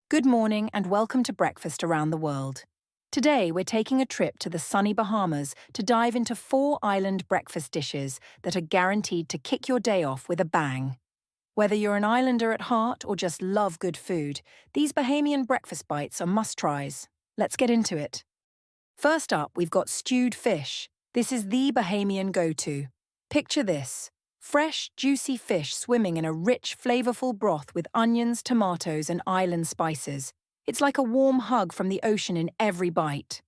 Good morning and welcome to Breakfast Around the World. Today we're taking a trip to the sunny Bahamas to dive into 4 island breakfast dishes that are guaranteed to kick your day off with a bang. Whether you're an islander at heart or just love good food, these Bahamian breakfast bites are must-tries. Let's get into it. First up, we've got stewed fish. This is the Bahamian go-to. Picture this. Fresh, juicy fish swimming in a rich, flavorful broth with onions, tomatoes, and island spices. It's like a warm hug from the ocean in every bite.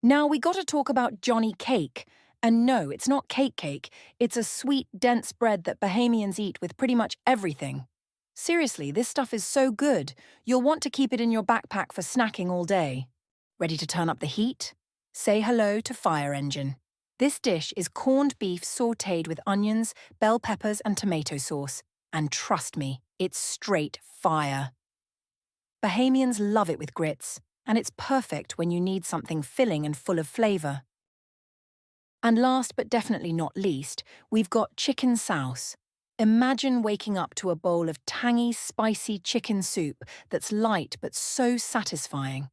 Now we gotta talk about Johnny cake. And no, it's not cake. It's a sweet, dense bread that Bahamians eat with pretty much everything. Seriously, this stuff is so good, you'll want to keep it in your backpack for snacking all day. Ready to turn up the heat? Say hello to Fire Engine. This dish is corned beef sautéed with onions, bell peppers, and tomato sauce. And trust me, it's straight fire. Bahamians love it with grits, and it's perfect when you need something filling and full of flavor. And last but definitely not least, we've got chicken souse. Imagine waking up to a bowl of tangy, spicy chicken soup that's light but so satisfying.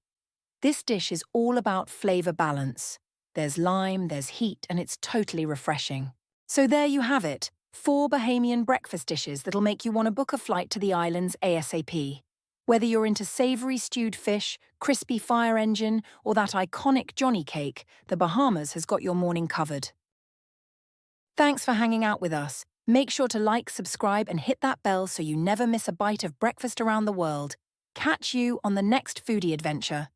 This dish is all about flavor balance. There's lime, there's heat, and it's totally refreshing. So there you have it, 4 Bahamian breakfast dishes that'll make you want to book a flight to the islands ASAP. Whether you're into savory stewed fish, crispy Fire Engine, or that iconic Johnny cake, the Bahamas has got your morning covered. Thanks for hanging out with us. Make sure to like, subscribe, and hit that bell so you never miss a bite of breakfast around the world. Catch you on the next foodie adventure.